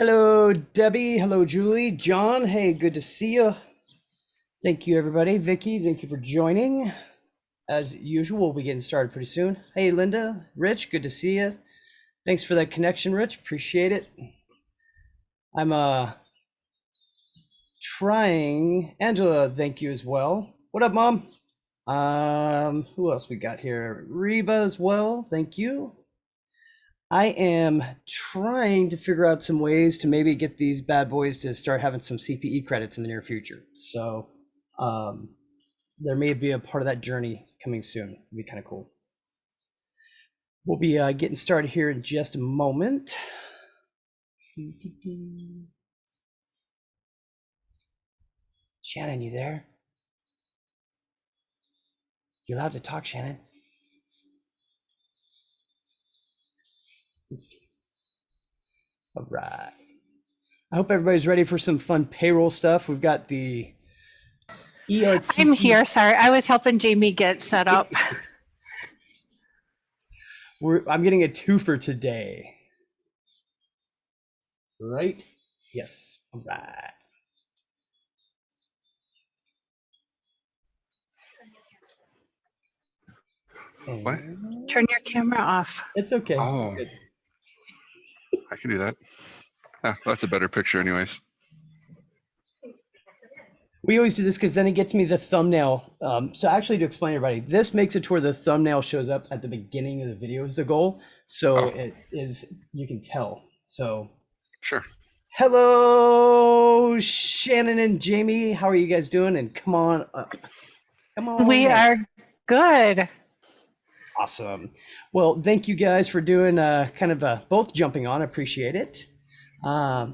Hello, Debbie. Hello, Julie. John, hey, good to see you. Thank you, everybody. Vicky, thank you for joining. As usual, we'll be getting started pretty soon. Hey, Linda, Rich, good to see you. Thanks for that connection, Rich. Appreciate it. I'm trying. Angela, thank you as well. What up, Mom? Who else we got here? Reba as well. Thank you. I am trying to figure out some ways to maybe get these bad boys to start having some CPE credits in the near future. So there may be a part of that journey coming soon. It'd be kind of cool. We'll be getting started here in just a moment. Shannon, you there? You're allowed to talk, Shannon. All right. I hope everybody's ready for some fun payroll stuff. We've got the ERTC. I'm here. Sorry, I was helping Jamie get set up. I'm getting a twofer today. Right? Yes. All right. What? Turn your camera off. It's okay. Oh, Good. I can do that. Yeah, that's a better picture anyways. We always do this because then it gets me the thumbnail. So actually, to explain to everybody, this makes it to where the thumbnail shows up at the beginning of the video is the goal. So It is, you can tell. So Sure. hello, Shannon and Jamie. How are you guys doing? And come on up. Come on. We are good. Awesome. Well, thank you guys for doing both jumping on. I appreciate it. I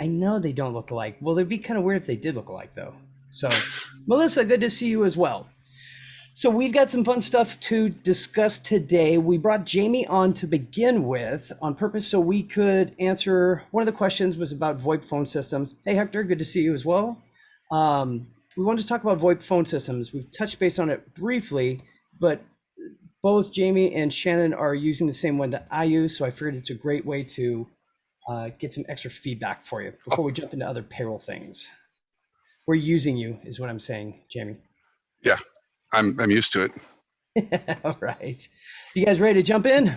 know they don't look alike. Well, it'd be kind of weird if they did look alike, though. So, Melissa, good to see you as well. So we've got some fun stuff to discuss today. We brought Jamie on to begin with on purpose so we could answer. One of the questions was about VoIP phone systems. Hey, Hector, good to see you as well. We wanted to talk about VoIP phone systems. We've touched base on it briefly, but both Jamie and Shannon are using the same one that I use, so I figured it's a great way to get some extra feedback for you before we jump into other payroll things. We're using you, is what I'm saying, Jamie. Yeah, I'm used to it. All right. You guys ready to jump in?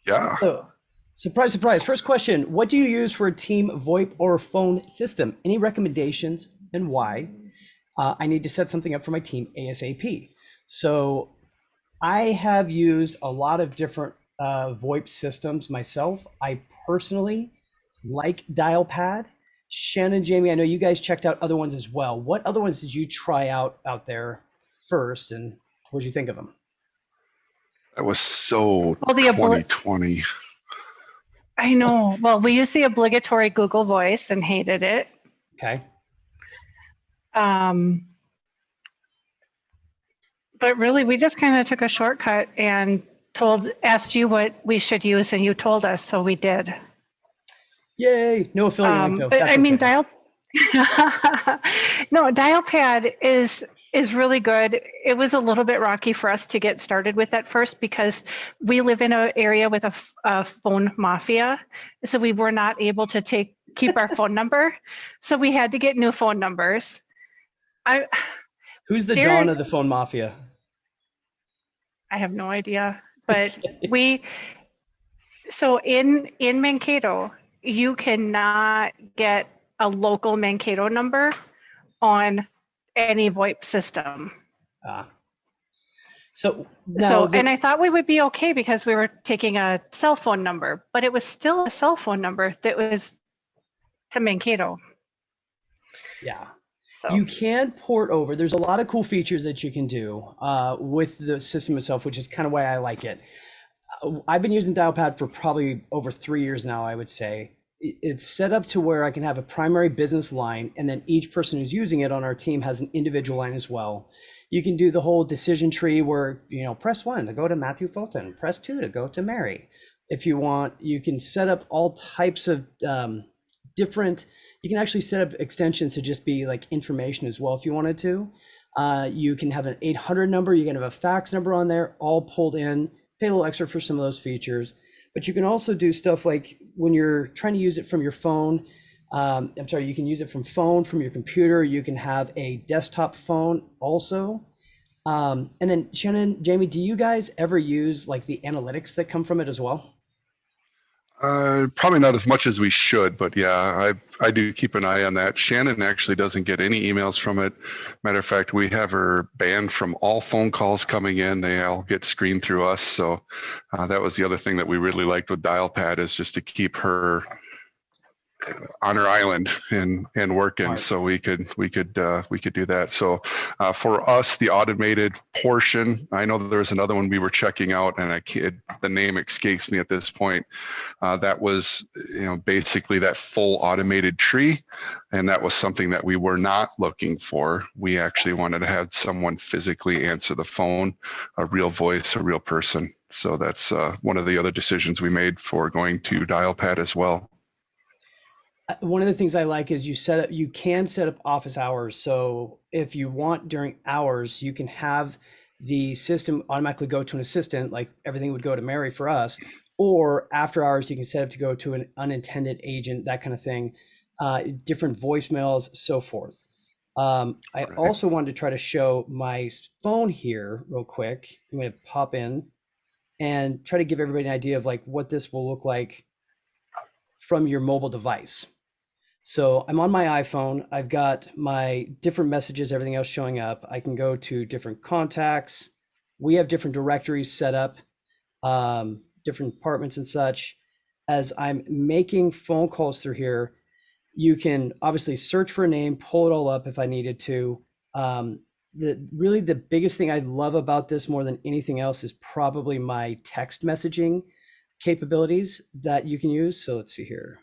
Yeah. So, surprise, surprise. First question, what do you use for a team VoIP or phone system? Any recommendations and why? I need to set something up for my team ASAP. So I have used a lot of different VoIP systems myself. I personally like Dialpad. Shannon, Jamie, I know you guys checked out other ones as well. What other ones did you try out there first, and what did you think of them? That was so Well, 2020. I know. Well, we used the obligatory Google Voice and hated it. Okay. But really, we just kind of took a shortcut and asked you what we should use, and you told us, so we did. Yay! No affiliate link though. But I mean, okay. Dialpad is really good. It was a little bit rocky for us to get started with at first because we live in an area with a phone mafia, so we were not able to keep our phone number, so we had to get new phone numbers. Who's the Dawn of the phone mafia? I have no idea, but so in Mankato, you cannot get a local Mankato number on any VoIP system. And I thought we would be okay because we were taking a cell phone number, but it was still a cell phone number that was to Mankato. Yeah. So you can port over. There's a lot of cool features that you can do with the system itself, which is kind of why I like it. I've been using Dialpad for probably over 3 years now, I would say. It's set up to where I can have a primary business line, and then each person who's using it on our team has an individual line as well. You can do the whole decision tree where, press 1 to go to Matthew Fulton, press 2 to go to Mary. If you want, you can set up all types of different. You can actually set up extensions to just be like information as well if you wanted to. You can have an 800 number, you can have a fax number on there, all pulled in, pay a little extra for some of those features. But you can also do stuff like when you're trying to use it from your phone, I'm sorry, you can use it from phone, from your computer. You can have a desktop phone also. And then Shannon, Jamie, do you guys ever use like the analytics that come from it as well? Probably not as much as we should, but yeah, I do keep an eye on that. Shannon actually doesn't get any emails from it. Matter of fact, we have her banned from all phone calls coming in. They all get screened through us. So that was the other thing that we really liked with Dialpad, is just to keep her on her island and working. Smart. So we could do that. So for us, the automated portion, I know that there's another one we were checking out, and the name escapes me at this point. That was, basically that full automated tree, and that was something that we were not looking for. We actually wanted to have someone physically answer the phone, a real voice, a real person. So that's one of the other decisions we made for going to Dialpad as well. One of the things I like is you can set up office hours. So if you want during hours, you can have the system automatically go to an assistant, like everything would go to Mary for us, or after hours, you can set up to go to an unintended agent, that kind of thing, different voicemails, so forth. I also wanted to try to show my phone here real quick. I'm going to pop in and try to give everybody an idea of like what this will look like from your mobile device. So I'm on my iPhone. I've got my different messages, everything else showing up. I can go to different contacts. We have different directories set up, different departments and such. As I'm making phone calls through here, you can obviously search for a name, pull it all up if I needed to. Really the biggest thing I love about this more than anything else is probably my text messaging capabilities that you can use. So let's see here.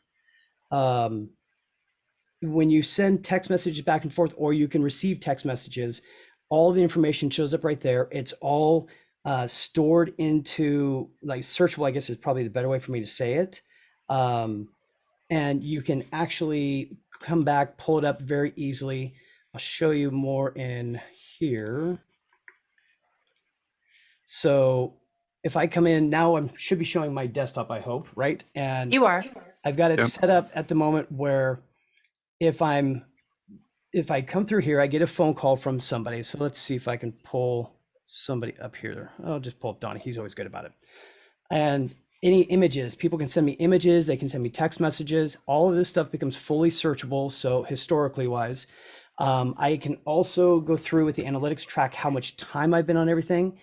When you send text messages back and forth, or you can receive text messages, all the information shows up right there. It's all stored into like searchable, I guess is probably the better way for me to say it. And you can actually come back, pull it up very easily. I'll show you more in here. So if I come in now, I should be showing my desktop, I hope, right? And You are. I've got it set up at the moment where if I come through here, I get a phone call from somebody. So let's see if I can pull somebody up here. I'll just pull up Donnie. He's always good about it. And any images, people can send me images. They can send me text messages. All of this stuff becomes fully searchable. So historically wise, I can also go through with the analytics, track how much time I've been on everything.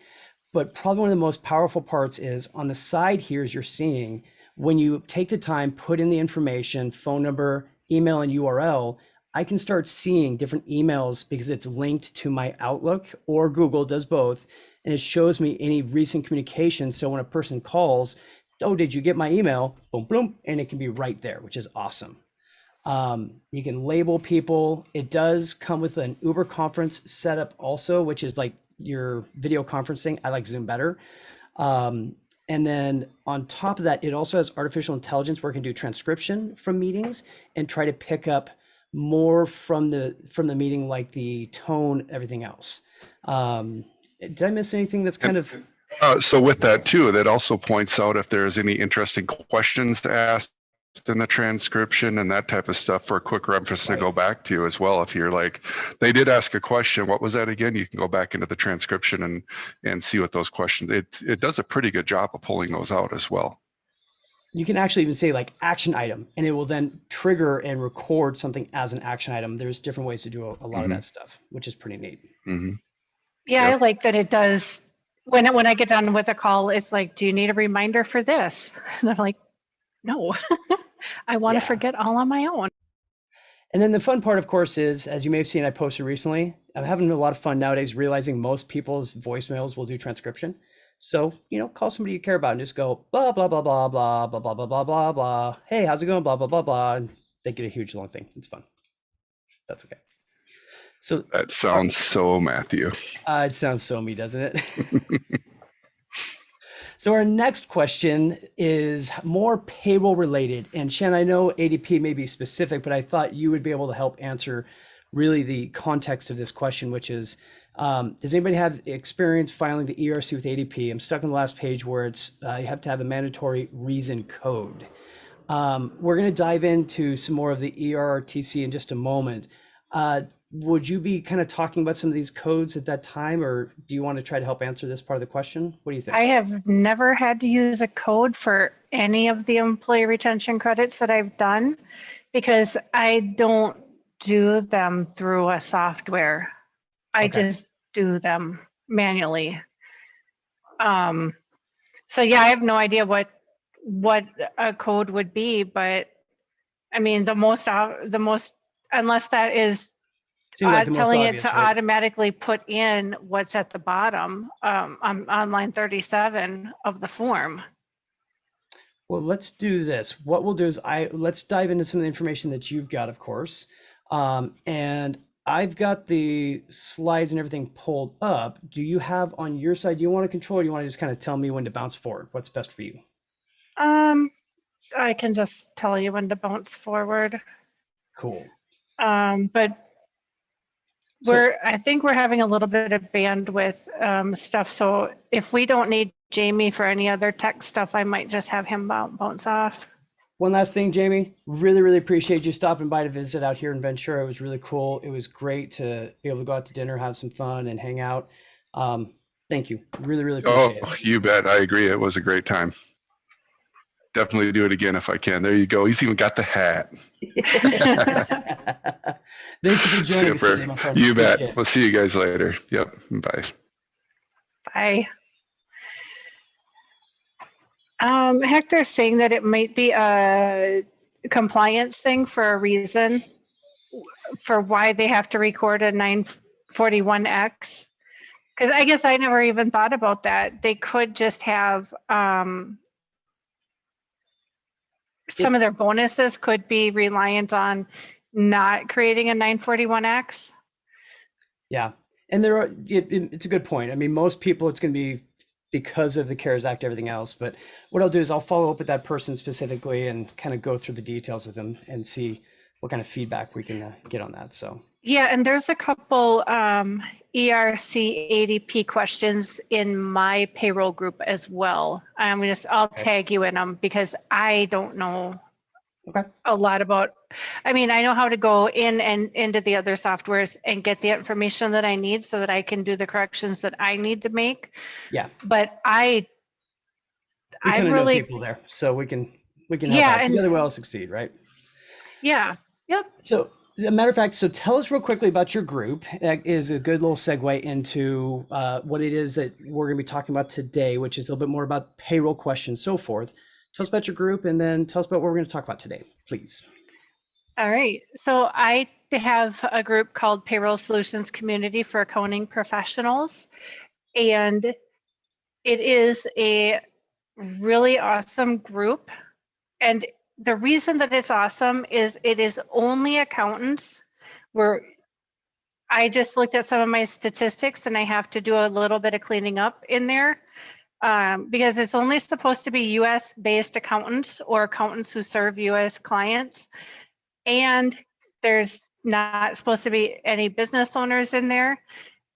But probably one of the most powerful parts is on the side here, as you're seeing, when you take the time, put in the information, phone number, email, and URL, I can start seeing different emails because it's linked to my Outlook, or Google does both. And it shows me any recent communication. So when a person calls, oh, did you get my email? Boom, boom. And it can be right there, which is awesome. You can label people. It does come with an Uber conference setup also, which is like your video conferencing. I like Zoom better. And then on top of that, it also has artificial intelligence where it can do transcription from meetings and try to pick up more from the meeting, like the tone, everything else. Did I miss anything that's kind of? So with that too, that also points out if there's any interesting questions to ask in the transcription and that type of stuff for a quick reference to go back to as well. If you're like, they did ask a question, what was that again? You can go back into the transcription and see what those questions, it does a pretty good job of pulling those out as well. You can actually even say like action item, and it will then trigger and record something as an action item. There's different ways to do a lot of that stuff, which is pretty neat. Yeah, I like that it does. When I get done with a call, it's like, do you need a reminder for this? And I'm like, no, I want to forget all on my own. And then the fun part, of course, is, as you may have seen, I posted recently, I'm having a lot of fun nowadays realizing most people's voicemails will do transcription. So, call somebody you care about and just go, blah, blah, blah, blah, blah, blah, blah, blah, blah, blah, blah. Hey, how's it going? Blah, blah, blah, blah. And they get a huge long thing. It's fun. That's okay. So that sounds so Matthew. It sounds so me, doesn't it? So our next question is more payroll related. And Shannon, I know ADP may be specific, but I thought you would be able to help answer really the context of this question, which is, does anybody have experience filing the ERC with ADP? I'm stuck on the last page where it's you have to have a mandatory reason code. We're going to dive into some more of the ERTC in just a moment. Would you be kind of talking about some of these codes at that time, or do you want to try to help answer this part of the question? What do you think? I have never had to use a code for any of the employee retention credits that I've done because I don't do them through a software. I Okay. just do them manually. So yeah, I have no idea what a code would be, but I mean the most unless that is Seems like the most telling it obvious, to right? automatically put in what's at the bottom on line 37 of the form. Well, let's do this. What we'll do is let's dive into some of the information that you've got, of course. And I've got the slides and everything pulled up. Do you have on your side, do you want to control, or do you want to just kind of tell me when to bounce forward? What's best for you? I can just tell you when to bounce forward. Cool. But I think we're having a little bit of bandwidth stuff. So if we don't need Jamie for any other tech stuff, I might just have him bounce off. One last thing, Jamie, really appreciate you stopping by to visit out here in Ventura. It was really cool. It was great to be able to go out to dinner, have some fun, and hang out. Thank you. Really appreciate it. You bet. I agree. It was a great time. Definitely do it again if I can. There you go. He's even got the hat. Thank you for joining us today, my Super. friend. You bet. Appreciate it. We'll see you guys later. Yep. Bye. Bye. Hector's saying that it might be a compliance thing for a reason for why they have to record a 941X. Because I guess I never even thought about that. They could just have some of their bonuses could be reliant on not creating a 941X. Yeah. And it's a good point. I mean, most people, it's going to be because of the CARES Act, everything else. But what I'll do is I'll follow up with that person specifically and kind of go through the details with them and see what kind of feedback we can get on that. So yeah, and there's a couple ERC ADP questions in my payroll group as well. I'll tag you in them because I don't know a lot about. I mean, I know how to go in and into the other softwares and get the information that I need so that I can do the corrections that I need to make. Yeah. But I really know people there, so we can help out. Together we'll all succeed, right? Yeah. Yep. So, as a matter of fact, so tell us real quickly about your group. That is a good little segue into what it is that we're going to be talking about today, which is a little bit more about payroll questions, so forth. Tell us about your group, and then tell us about what we're going to talk about today, please. All right. So I have a group called Payroll Solutions Community for Accounting Professionals, and it is a really awesome group. And the reason that it's awesome is it is only accountants. Where I just looked at some of my statistics and I have to do a little bit of cleaning up in there because it's only supposed to be US based accountants or accountants who serve US clients. And there's not supposed to be any business owners in there.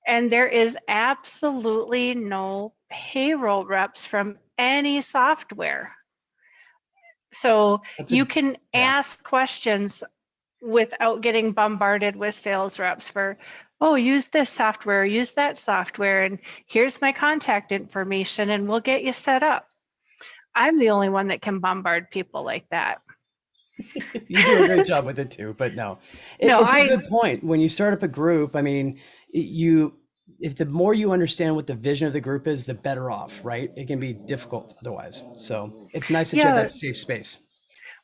And there is absolutely no payroll reps from any software. So you can ask questions without getting bombarded with sales reps for, oh, use this software, use that software, and here's my contact information, and we'll get you set up. I'm the only one that can bombard people like that. You do a great job with it too, but it's a good point. When you start up a group, I mean, if the more you understand what the vision of the group is, the better off, right? It can be difficult otherwise. So it's nice that you have that safe space.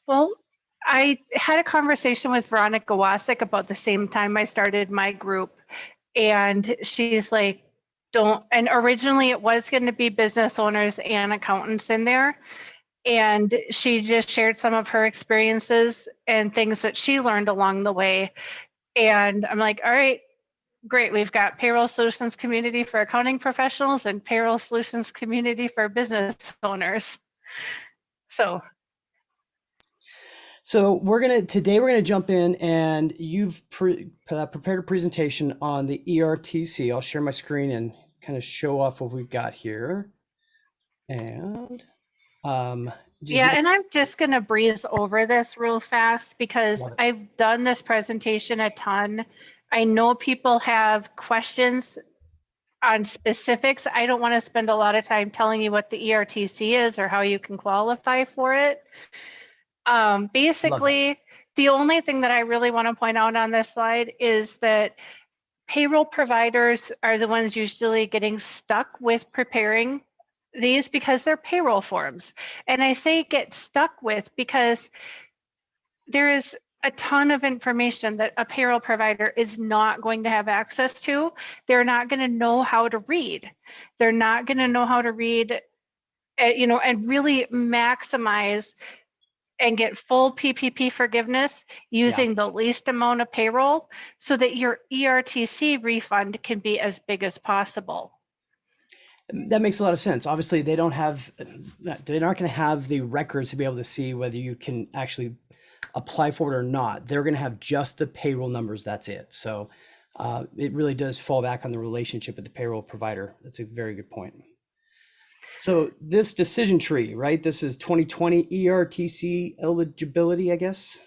Well, I had a conversation with Veronica Wasik about the same time I started my group. And she's like, and originally it was going to be business owners and accountants in there. And she just shared some of her experiences and things that she learned along the way. And I'm like, all right, great. We've got Payroll Solutions Community for Accounting Professionals and Payroll Solutions Community for Business Owners. So today we're gonna jump in, and you've prepared a presentation on the ERTC. I'll share my screen and kind of show off what we've got here. And Yeah, and I'm just going to breeze over this real fast because Love it. I've done this presentation a ton. I know people have questions on specifics. I don't want to spend a lot of time telling you what the ERTC is or how you can qualify for it. Basically, the only thing that I really want to point out on this slide is that payroll providers are the ones usually getting stuck with preparing these because they're payroll forms. And I say get stuck with because there is a ton of information that a payroll provider is not going to have access to. They're not going to know how to read. They're not going to know how to read, and really maximize and get full PPP forgiveness using the least amount of payroll so that your ERTC refund can be as big as possible. That makes a lot of sense. Obviously, they're not going to have the records to be able to see whether you can actually apply for it or not. They're going to have just the payroll numbers. That's it. So it really does fall back on the relationship with the payroll provider. That's a very good point. So this decision tree, right? This is 2020 ERTC eligibility, I guess.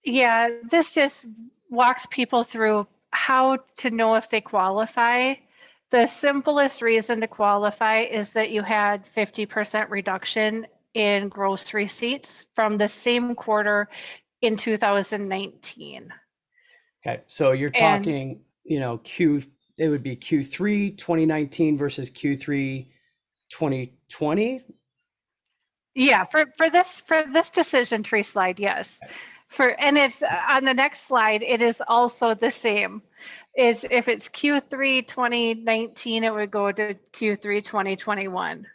Yeah, this just walks people through how to know if they qualify. The simplest reason to qualify is that you had 50% reduction in gross receipts from the same quarter in 2019. Okay, so you're talking, it would be Q3 2019 versus Q3 2020. Yeah, for this decision tree slide, yes. And it's on the next slide, it is also the same. Is if it's Q3 2019, it would go to Q3 2021.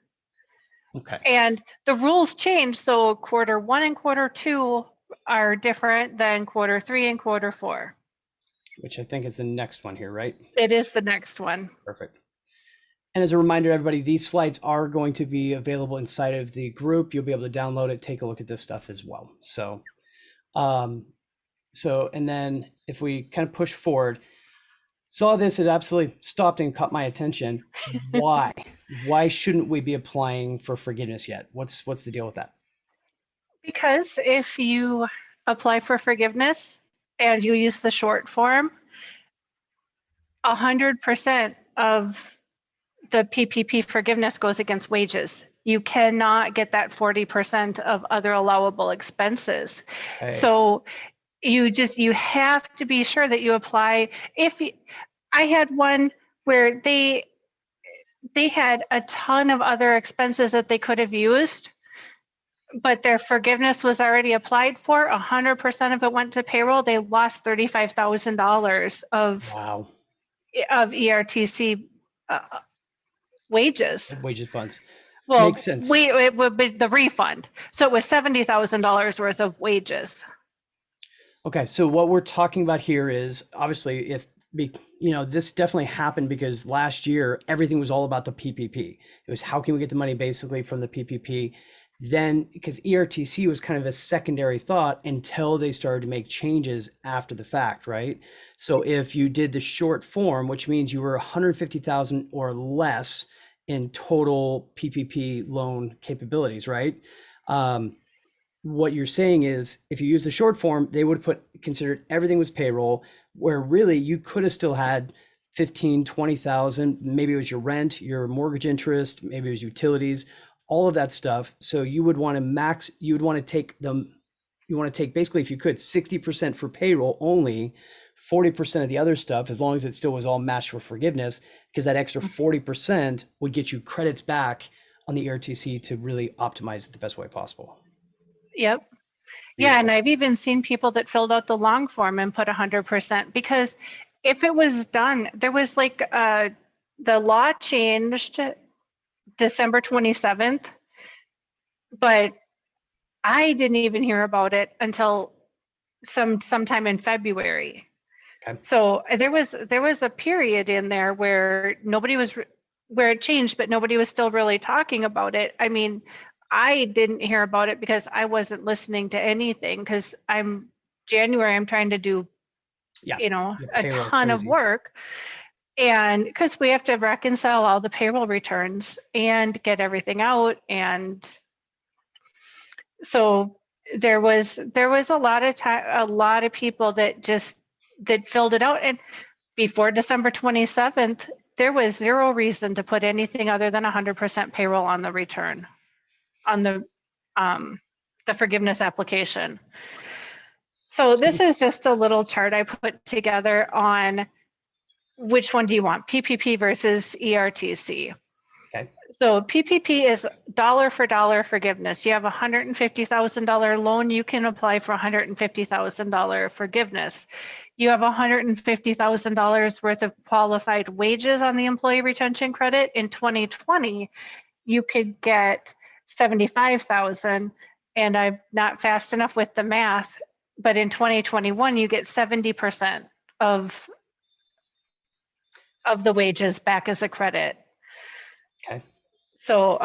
Okay. And the rules change, so quarter 1 and quarter 2 are different than quarter 3 and quarter 4. Which I think is the next one here, right? It is the next one. Perfect. And as a reminder, everybody, these slides are going to be available inside of the group. You'll be able to download it, take a look at this stuff as well. So, and then if we kind of push forward, saw this, it absolutely stopped and caught my attention. Why? Why shouldn't we be applying for forgiveness yet? What's the deal with that? Because if you apply for forgiveness and you use the short form, 100% of the PPP forgiveness goes against wages. You cannot get that 40% of other allowable expenses. Okay. So you have to be sure that you apply. I had one where they had a ton of other expenses that they could have used, but their forgiveness was already applied for. 100% of it went to payroll. They lost $35,000 Wow. of ERTC wages. Wages funds. Well, Makes sense. it would be the refund. So it was $70,000 worth of wages. Okay, so what we're talking about here is obviously this definitely happened because last year everything was all about the PPP. It was how can we get the money basically from the PPP. Then because ERTC was kind of a secondary thought until they started to make changes after the fact, right? So if you did the short form, which means you were 150,000 or less in total PPP loan capabilities, right? What you're saying is if you use the short form, they would have considered everything was payroll, where really you could have still had 15, 20,000, maybe it was your rent, your mortgage interest, maybe it was utilities, all of that stuff. So you would want to take basically, if you could, 60% for payroll only, 40% of the other stuff, as long as it still was all matched for forgiveness, because that extra 40% would get you credits back on the ERTC to really optimize it the best way possible. Yep. Yeah, and I've even seen people that filled out the long form and put 100% because if it was done, there was the law changed December 27th, but I didn't even hear about it until sometime in February. Okay. So there was a period in there where where it changed, but nobody was still really talking about it. I mean, I didn't hear about it because I wasn't listening to anything because I'm trying to do, a ton of work. And because we have to reconcile all the payroll returns and get everything out. And So there was a lot of time, a lot of people that filled it out, and before December 27th, there was zero reason to put anything other than 100% payroll on the return, on the forgiveness application. So this is just a little chart I put together on which one do you want, PPP versus ERTC. Okay. So PPP is dollar for dollar forgiveness. You have a $150,000 loan, you can apply for $150,000 forgiveness. You have $150,000 worth of qualified wages on the employee retention credit. In 2020, you could get 75,000, and I'm not fast enough with the math, but in 2021, you get 70% of the wages back as a credit. Okay. So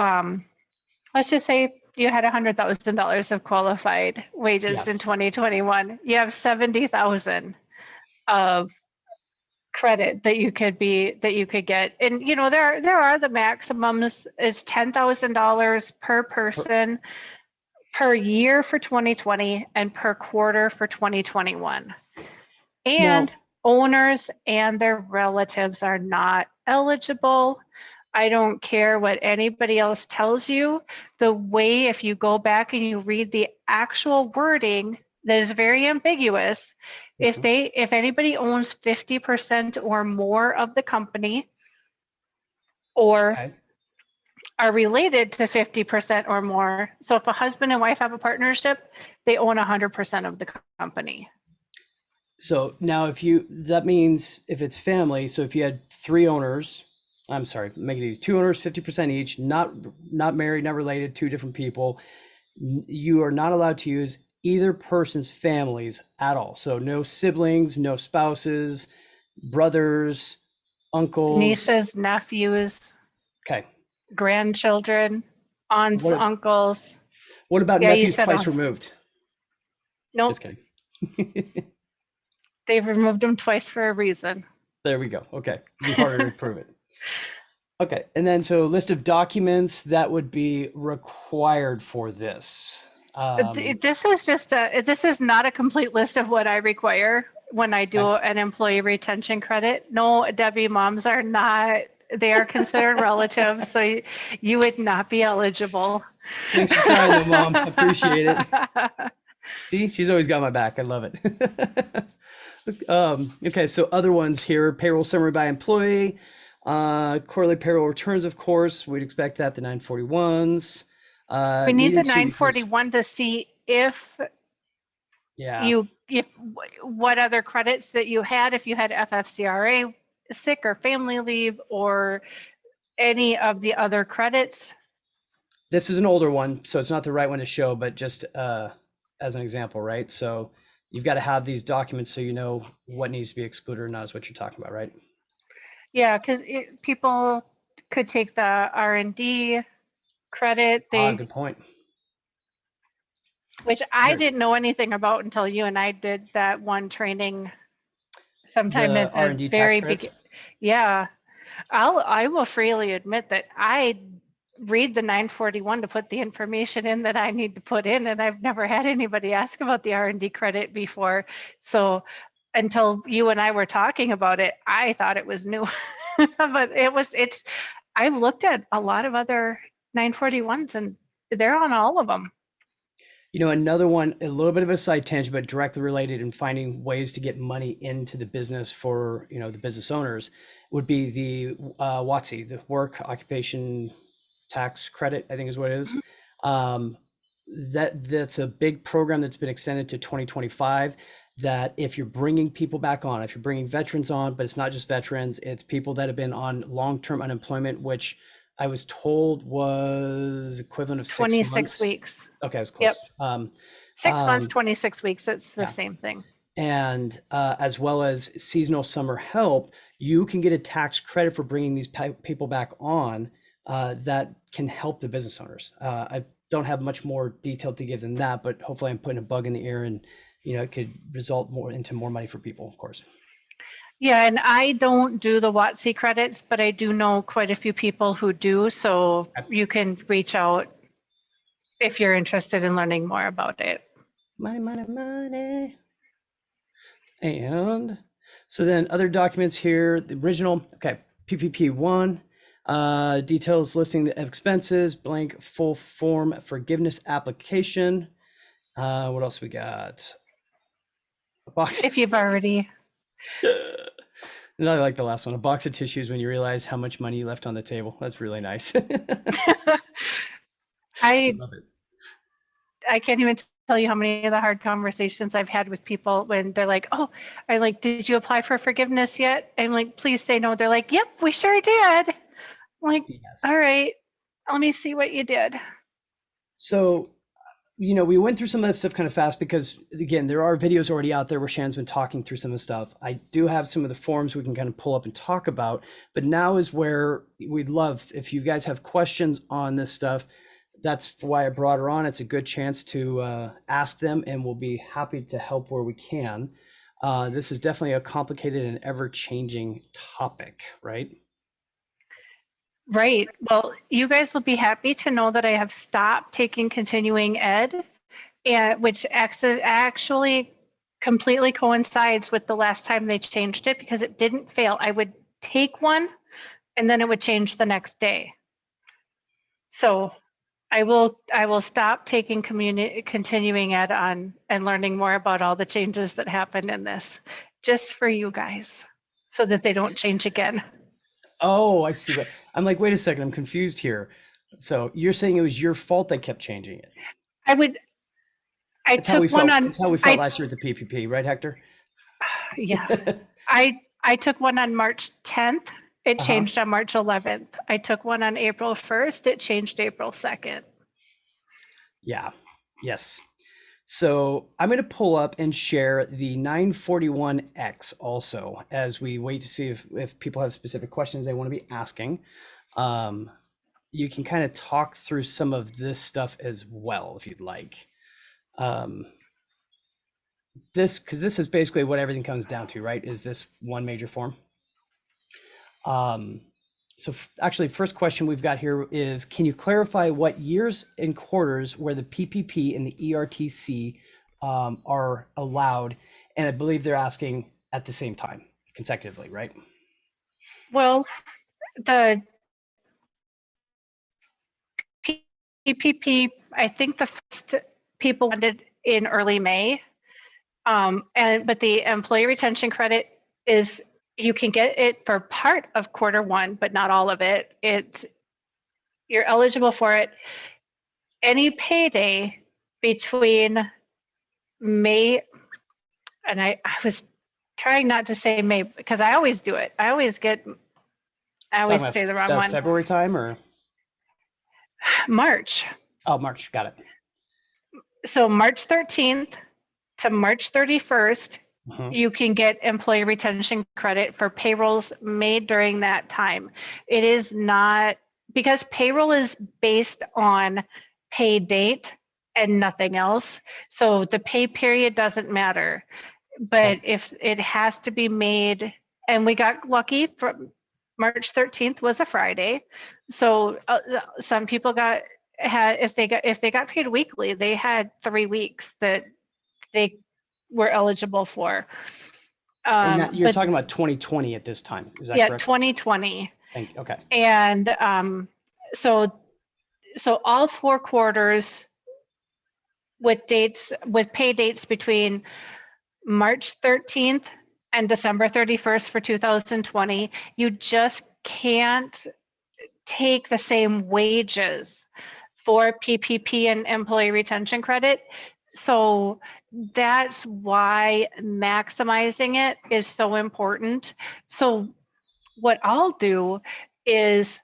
let's just say you had $100,000 of qualified wages in 2021. You have 70,000 of credit that you could get, and you know there are the maximums is $10,000 per person per year for 2020 and per quarter for 2021. And Now, owners and their relatives are not eligible. I don't care what anybody else tells you. The way, if you go back and you read the actual wording that is very ambiguous, if anybody owns 50% or more of the company, or are related to 50% or more. So if a husband and wife have a partnership, they own 100% of the company. So now that means if it's family, so if you had 3 owners, I'm sorry, make it easy, 2 owners, 50% each, not married, not related, 2 different people, you are not allowed to use either person's families at all. So no siblings, no spouses, brothers, uncles, nieces, nephews, grandchildren, aunts, uncles. What about nephews twice removed? Nope. Just kidding. They've removed them twice for a reason. There we go. Okay. It'd be harder to prove it. Okay. And then so list of documents that would be required for this. This is not a complete list of what I require when I do an employee retention credit. No, Debbie, moms are not, they are considered relatives, so you would not be eligible. Thanks for trying though, Mom. I appreciate it. See, she's always got my back. I love it. Okay, so other ones here, payroll summary by employee, quarterly payroll returns, of course, we'd expect that, the 941s. We need the 941 to see if what other credits that you had, if you had FFCRA, sick or family leave, or any of the other credits. This is an older one, so it's not the right one to show, but just as an example, right? So you've got to have these documents so you know what needs to be excluded or not is what you're talking about, right? Yeah, because people could take the R&D credit. Good point. Which I didn't know anything about until you and I did that one training sometime at the very beginning. Yeah, I will freely admit that I read the 941 to put the information in that I need to put in, and I've never had anybody ask about the R&D credit before. So until you and I were talking about it, I thought it was new, but I've looked at a lot of other 941s and they're on all of them. You know, another one, a little bit of a side tangent, but directly related in finding ways to get money into the business for, you know, the business owners would be the WOTC, the Work Occupation Tax Credit, I think is what it is. That's a big program that's been extended to 2025, that if you're bringing people back on, if you're bringing veterans on, but it's not just veterans, it's people that have been on long-term unemployment, which I was told was equivalent of 26 weeks. Okay, I was close. Yep. 6 months, 26 weeks. It's the same thing. And as well as seasonal summer help, you can get a tax credit for bringing these people back on that can help the business owners. I don't have much more detail to give than that, but hopefully I'm putting a bug in the ear, and you know, it could result into more money for people, of course. Yeah, and I don't do the WOTC credits, but I do know quite a few people who do, so you can reach out if you're interested in learning more about it. Money, money, money. And so then other documents here, the original, okay, PPP1, details listing the expenses, blank full form forgiveness application. What else we got? A box. If you've already, And I like the last one, a box of tissues when you realize how much money you left on the table. That's really nice. I Love it. I can't even tell you how many of the hard conversations I've had with people when they're like, oh, I like, did you apply for forgiveness yet? I'm like, please say no. They're like, yep, we sure did. I'm like, Yes. all right, let me see what you did. So, we went through some of that stuff kind of fast because, again, there are videos already out there where Shannon's been talking through some of the stuff. I do have some of the forms we can kind of pull up and talk about, but now is where we'd love, if you guys have questions on this stuff, that's why I brought her on. It's a good chance to ask them, and we'll be happy to help where we can. This is definitely a complicated and ever-changing topic, right? Right. Well, you guys will be happy to know that I have stopped taking continuing ed, and which actually completely coincides with the last time they changed it because it didn't fail. I would take one and then it would change the next day. So I will stop taking continuing ed on and learning more about all the changes that happened in this, just for you guys, so that they don't change again. Oh, I see. But I'm like, wait a second, I'm confused here. So you're saying it was your fault they kept changing it? I took one on. It's how we felt last year at the PPP, right, Hector? Yeah, I took one on March 10th. It changed on March 11th. I took one on April 1st. It changed April 2nd. Yeah. Yes. So I'm going to pull up and share the 941X also as we wait to see if people have specific questions they want to be asking. You can kind of talk through some of this stuff as well if you'd like. Because this is basically what everything comes down to, right? Is this one major form? So actually, first question we've got here is, can you clarify what years and quarters where the PPP and the ERTC are allowed? And I believe they're asking at the same time, consecutively, right? Well, the PPP, I think the first people wanted in early May, but the employee retention credit is, you can get it for part of quarter one, but not all of it. You're eligible for it any payday between May, and I was trying not to say May because I always do it. I always say the wrong one. February time or March. Oh, March. Got it. So March 13th to March 31st, you can get employee retention credit for payrolls made during that time. It is not, because payroll is based on pay date and nothing else. So the pay period doesn't matter. But if it has to be made, and we got lucky from March 13th was a Friday. So some people if they got paid weekly, they had 3 weeks that they were eligible for. And you're talking about 2020 at this time, is that correct? Yeah, 2020. Thank you. Okay. And so all 4 quarters with pay dates between March 13th and December 31st for 2020, you just can't take the same wages for PPP and employee retention credit. So that's why maximizing it is so important. So what I'll do is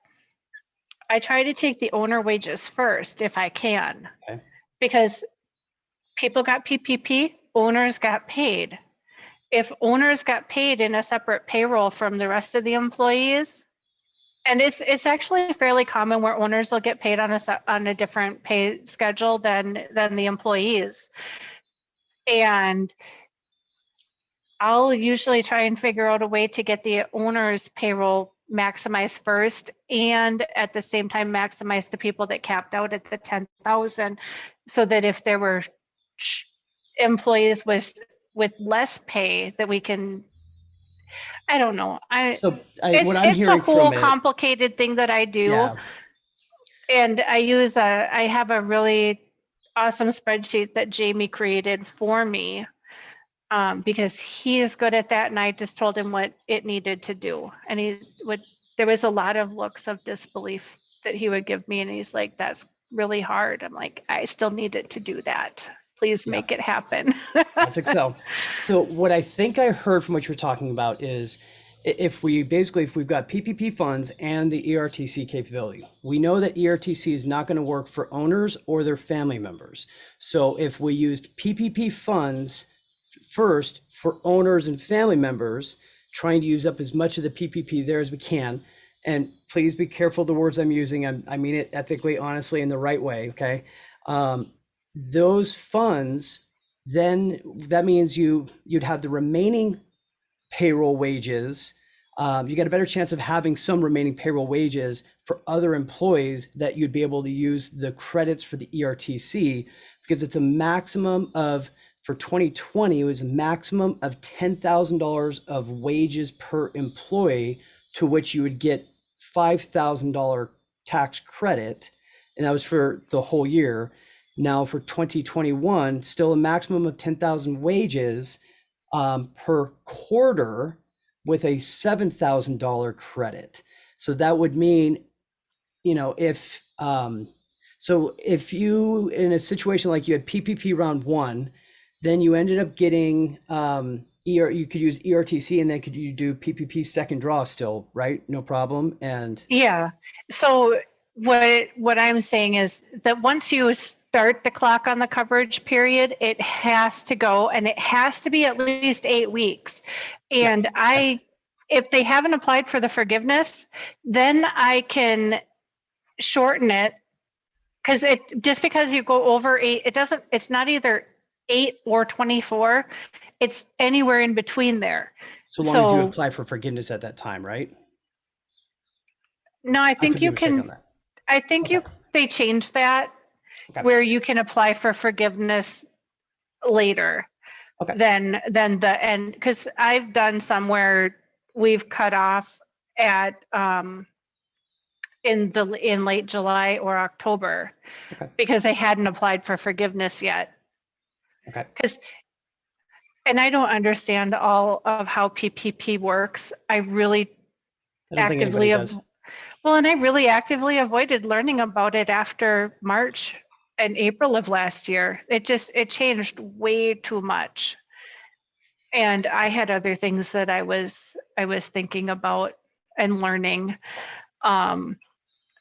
I try to take the owner wages first if I can, because people got PPP, owners got paid. If owners got paid in a separate payroll from the rest of the employees, and it's actually fairly common where owners will get paid on a different pay schedule than the employees. And I'll usually try and figure out a way to get the owner's payroll maximize first, and at the same time maximize the people that capped out at the 10,000, so that if there were employees with less pay, that we can, I don't know. So what I'm It's a hearing whole from it, complicated thing that I do. yeah, And I have a really awesome spreadsheet that Jamie created for me, because he is good at that, and I just told him what it needed to do. And there was a lot of looks of disbelief that he would give me, and he's like, that's really hard. I'm like, I still need it to do that. Please Yeah. make it happen. That's Excel. So what I think I heard from what you're talking about is if we've got PPP funds and the ERTC capability, we know that ERTC is not going to work for owners or their family members. So if we used PPP funds first for owners and family members, trying to use up as much of the PPP there as we can, and please be careful the words I'm using. I mean it ethically, honestly, in the right way, okay? Those funds, then that means you'd have the remaining payroll wages. You get a better chance of having some remaining payroll wages for other employees that you'd be able to use the credits for the ERTC, because it's a maximum of, for 2020, it was a maximum of $10,000 of wages per employee, to which you would get $5,000 tax credit. And that was for the whole year. Now for 2021, still a maximum of 10,000 wages per quarter, with a $7,000 credit. So that would mean, if you, in a situation like you had PPP round one, then you ended up getting you could use ERTC, and then could you do PPP second draw still, right? No problem. And Yeah. So what I'm saying is that once you start the clock on the coverage period, it has to go, and it has to be at least 8 weeks. And if they haven't applied for the forgiveness, then I can shorten it, because just because you go over 8, it's not either 8 or 24. It's anywhere in between there. so long as you apply for forgiveness at that time, right? No, I think you on can. that. I think they changed that, where you can apply for forgiveness later than the end. Because I've done some where we've cut off at in late July or October, because they hadn't applied for forgiveness yet. And I don't understand all of how PPP works. I really actively avoided learning about it after March and April of last year. It changed way too much. And I had other things that I was thinking about and learning.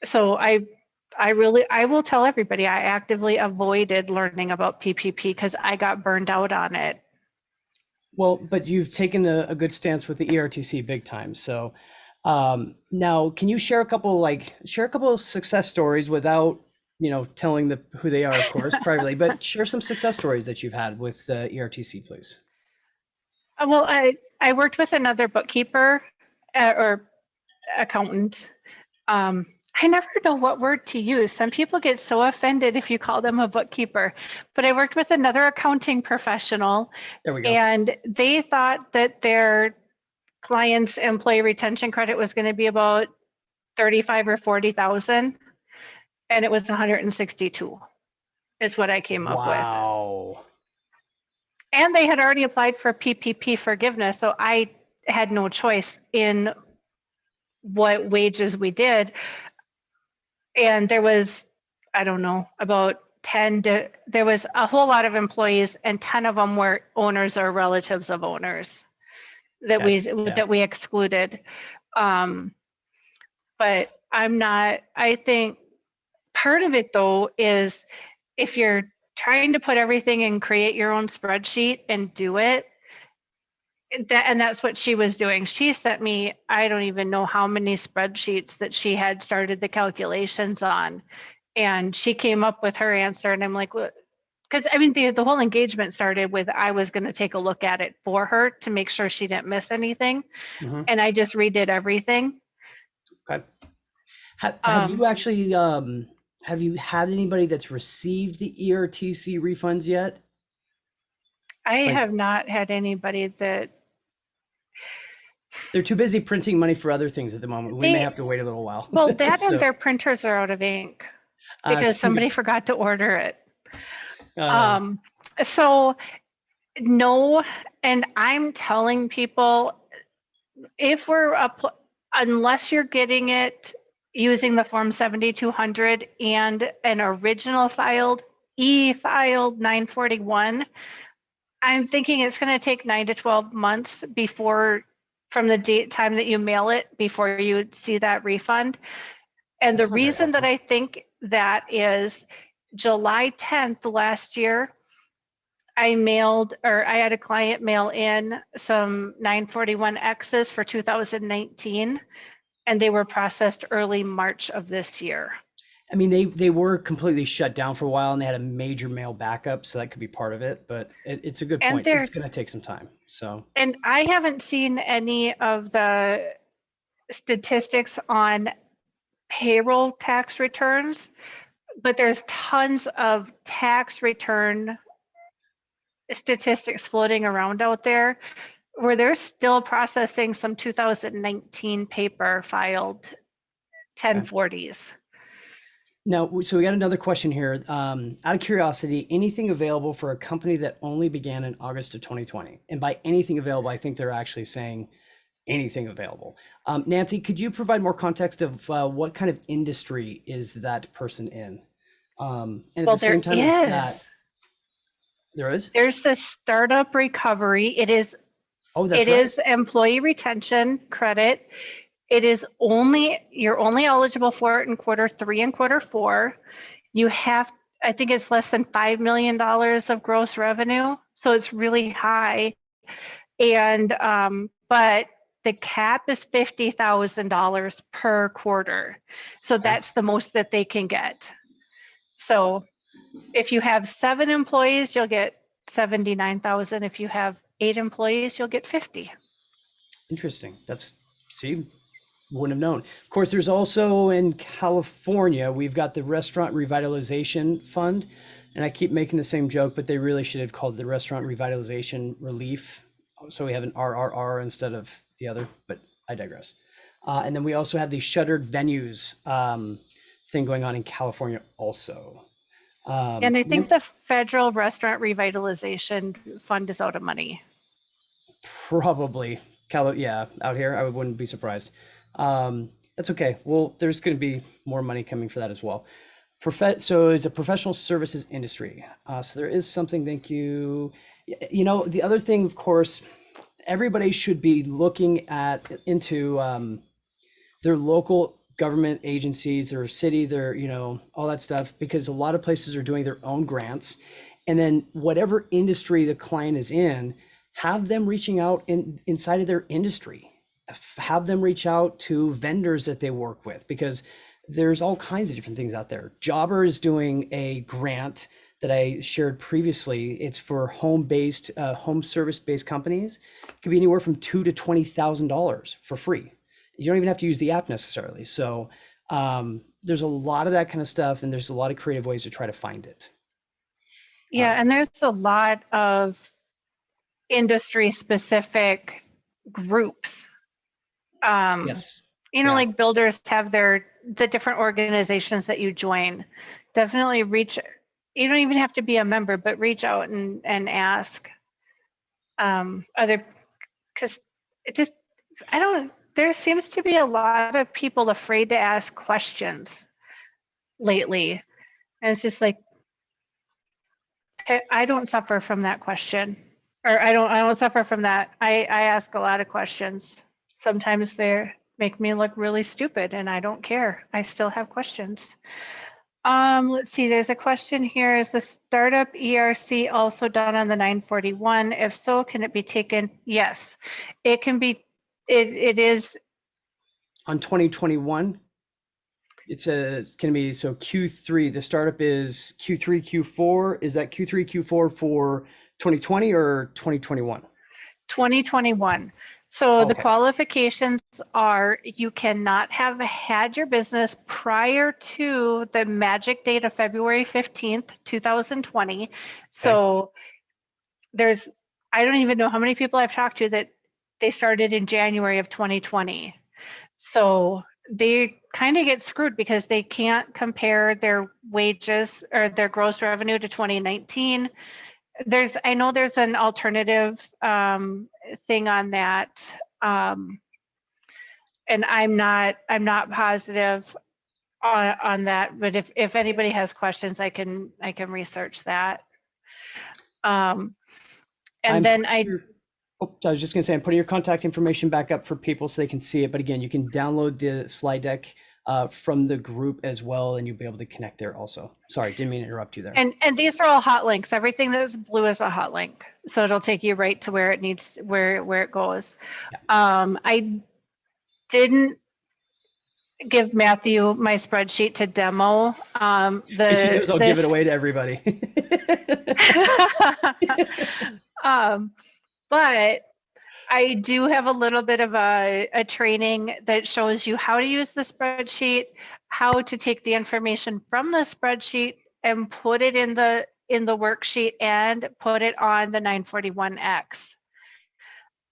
So I will tell everybody, I actively avoided learning about PPP because I got burned out on it. Well, but you've taken a good stance with the ERTC big time. So now, can you share a couple of success stories without, telling who they are, of course, privately, but share some success stories that you've had with ERTC, please. Well, I worked with another bookkeeper or accountant. I never know what word to use. Some people get so offended if you call them a bookkeeper, but I worked with another accounting professional. There we go. And they thought that their client's employee retention credit was going to be about 35 or 40,000, and it was 162 is what I came up with. Wow. And they had already applied for PPP forgiveness, so I had no choice in what wages we did. And there was, I don't know, about 10 there was a whole lot of employees, and 10 of them were owners or relatives of owners that we excluded. But I think part of it though is if you're trying to put everything and create your own spreadsheet and do it, and that's what she was doing. She sent me, I don't even know how many spreadsheets that she had started the calculations on. And she came up with her answer, and I'm like, well, because I mean, the whole engagement started with, I was going to take a look at it for her to make sure she didn't miss anything. Mm-hmm. And I just redid everything. Okay. Have you actually have you had anybody that's received the ERTC refunds yet? I Like have not had anybody that they're too busy printing money for other things at the moment. We may they, have to wait a little while. well, that and So their printers are out of ink because it's somebody forgot to order it. uh, So no, and I'm telling people if we're up, unless you're getting it using the Form 7200 and an original filed e-filed 941, I'm thinking it's going to take 9 to 12 months before from the date time that you mail it before you see that refund. And the that's not very reason that helpful. I think that is July 10th last year, I had a client mail in some 941Xs for 2019, and they were processed early March of this year. I mean, they were completely shut down for a while, and they had a major mail backup, so that could be part of it. But it's a good And point. It's going to take some time. So and I haven't seen any of the statistics on payroll tax returns, but there's tons of tax return statistics floating around out there where they're still processing some 2019 paper filed okay. 1040s. Now, so we got another question here. Out of curiosity, anything available for a company that only began in August of 2020? And by anything available, I think they're actually saying anything available. Nancy, could you provide more context of what kind of industry is that person in? And at Well, the there same time as that, is. there is? There's the startup recovery. Oh, that's It right. is employee retention credit. It is you're only eligible for it in quarter 3 and quarter 4. You have, I think it's less than $5 million of gross revenue. So it's really high. And, but the cap is $50,000 per quarter. So Okay. that's the most that they can get. So if you have 7 employees, you'll get 79,000. If you have 8 employees, you'll get 50. Interesting. See, wouldn't have known. Of course, there's also in California, we've got the Restaurant Revitalization Fund. And I keep making the same joke, but they really should have called it the Restaurant Revitalization Relief. So we have an RRR instead of the other, but I digress. And then we also have the shuttered venues thing going on in California also. And I think the federal restaurant revitalization fund is out of money. Probably, yeah, out here, I wouldn't be surprised. That's okay. Well, there's going to be more money coming for that as well. So it's a professional services industry. So there is something, thank you. You know, the other thing, of course, everybody should be looking into their local government agencies, their city, their, all that stuff, because a lot of places are doing their own grants. And then whatever industry the client is in, have them reaching out inside of their industry. Have them reach out to vendors that they work with, because there's all kinds of different things out there. Jobber is doing a grant that I shared previously. It's for home service-based companies. It could be anywhere from $2,000 to $20,000 for free. You don't even have to use the app necessarily. So there's a lot of that kind of stuff, and there's a lot of creative ways to try to find it. Yeah, and there's a lot of industry-specific groups. Yes. Like builders have the different organizations that you join. Definitely you don't even have to be a member, but reach out and ask because there seems to be a lot of people afraid to ask questions lately. And it's just like, I don't suffer from that question, or I don't suffer from that. I ask a lot of questions. Sometimes they make me look really stupid and I don't care. I still have questions. Let's see, there's a question here. Is the startup ERC also done on the 941? If so, can it be taken? Yes, it can be. It is. On 2021, can be, so Q3, the startup is Q3, Q4. Is that Q3, Q4 for 2020 or 2021? 2021. So the Okay. qualifications are you cannot have had your business prior to the magic date of February 15th, 2020. So there's, I don't even know how many people I've talked to that they started in January of 2020. So they kind of get screwed because they can't compare their wages or their gross revenue to 2019. I know there's an alternative thing on that. And I'm not positive on that, but if anybody has questions, I can research that. And I'm then I was just going to say, I'm putting your contact information back up for people so they can see it. But again, you can download the slide deck from the group as well, and you'll be able to connect there also. Sorry, didn't mean to interrupt you there. and these are all hot links. Everything that's blue is a hot link, so it'll take you right to where it needs, where it goes. Yeah. I didn't give Matthew my spreadsheet to demo. She knows I'll give it away to everybody. But I do have a little bit of a training that shows you how to use the spreadsheet, how to take the information from the spreadsheet and put it in the worksheet and put it on the 941X.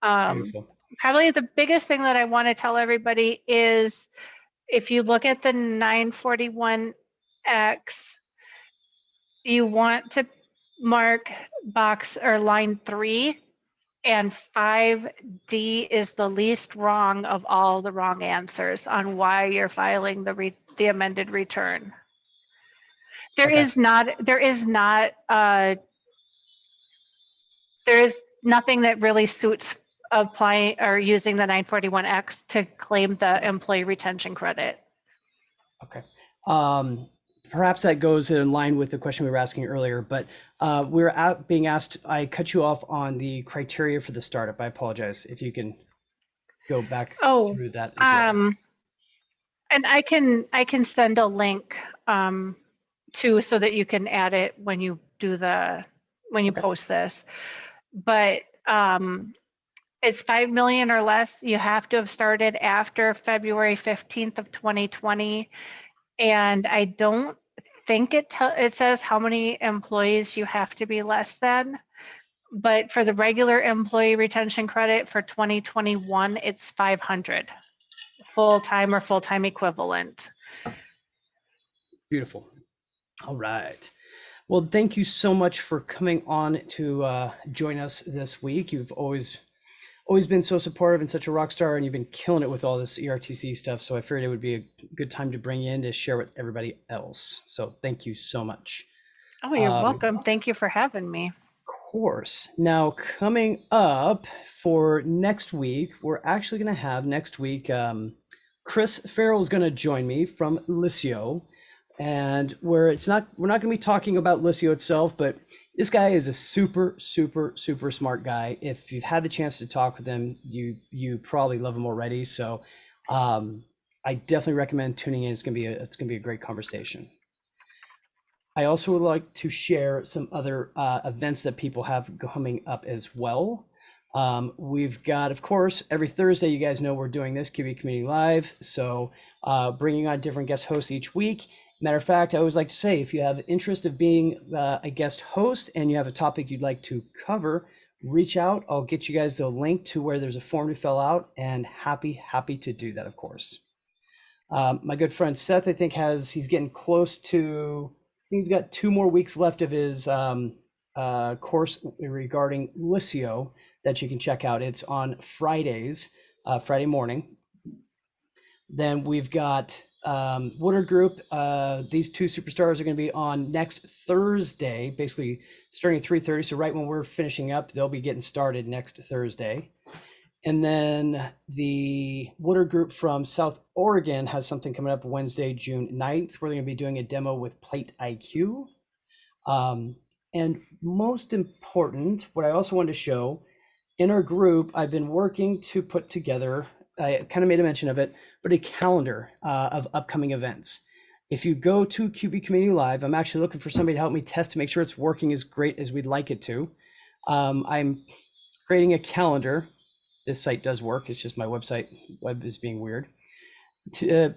Probably the biggest thing that I want to tell everybody is if you look at the 941X, you want to mark box or line 3, and 5D is the least wrong of all the wrong answers on why you're filing the amended return. There is nothing that really suits applying or using the 941X to claim the employee retention credit. Okay. Perhaps that goes in line with the question we were asking earlier, but we were being asked, I cut you off on the criteria for the startup. I apologize. If you can go back through that as well. And I can send a link too, so that you can add it when you do when you post this. But it's 5 million or less. You have to have started after February 15th of 2020. And I don't think it says how many employees you have to be less than, but for the regular employee retention credit for 2021, it's 500 full-time or full-time equivalent. Beautiful. All right. Well, thank you so much for coming on to join us this week. You've always been so supportive and such a rock star, and you've been killing it with all this ERTC stuff. So I figured it would be a good time to bring you in to share with everybody else. So thank you so much. Oh, you're welcome. Thank you for having me. Of course. Now, coming up for next week, we're actually going to have next week, Chris Farrell is going to join me from Lisio, and we're not going to be talking about Lisio itself, but this guy is a super, super, super smart guy. If you've had the chance to talk with him, you probably love him already. So I definitely recommend tuning in. It's gonna be a great conversation. I also would like to share some other events that people have coming up as well. We've got, of course, every Thursday, you guys know we're doing this QB Community Live. So bringing on different guest hosts each week. Matter of fact, I always like to say, if you have interest of being a guest host and you have a topic you'd like to cover, reach out. I'll get you guys the link to where there's a form to fill out, and happy to do that, of course. My good friend Seth, I think he's getting close to, I think he's got 2 more weeks left of his course regarding Lisio that you can check out. It's on Fridays, Friday morning. Then we've got Woodard Group. These 2 superstars are going to be on next Thursday, basically starting at 3:30. So right when we're finishing up, they'll be getting started next Thursday. And then the Woodard Group from South Oregon has something coming up Wednesday, June 9th, where they're going to be doing a demo with Plate IQ. And most important, what I also wanted to show, in our group, I've been working to put together, I kind of made a mention of it, but a calendar of upcoming events. If you go to QB Community Live, I'm actually looking for somebody to help me test to make sure it's working as great as we'd like it to. I'm creating a calendar this site does work. It's just my web is being weird.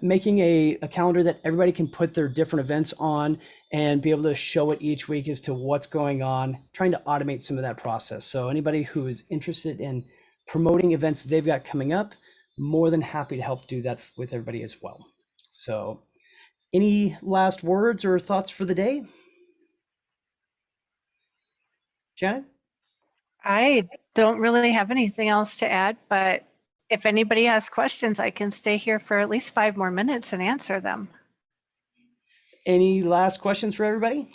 Making a calendar that everybody can put their different events on and be able to show it each week as to what's going on, trying to automate some of that process. So anybody who is interested in promoting events they've got coming up, more than happy to help do that with everybody as well. So any last words or thoughts for the day? Janet? I don't really have anything else to add, but if anybody has questions, I can stay here for at least 5 more minutes and answer them. Any last questions for everybody?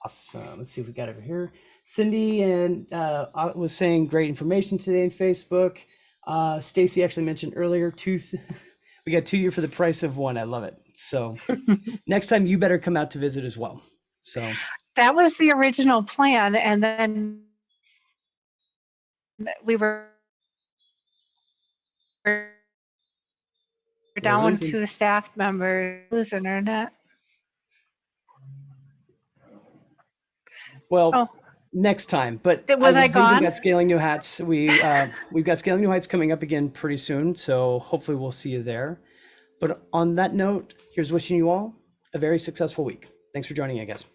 Awesome. Let's see if we got over here. Cindy and was saying great information today in Facebook. Stacy actually mentioned earlier, we got 2 year for the price of 1. I love it. So next time you better come out to visit as well. So that was the original plan, and then we were down to a staff member whose internet. Well, next time. But was I gone? We've got Scaling New Heights. We've got Scaling New Heights coming up again pretty soon. So hopefully we'll see you there. But on that note, here's wishing you all a very successful week. Thanks for joining, I guess.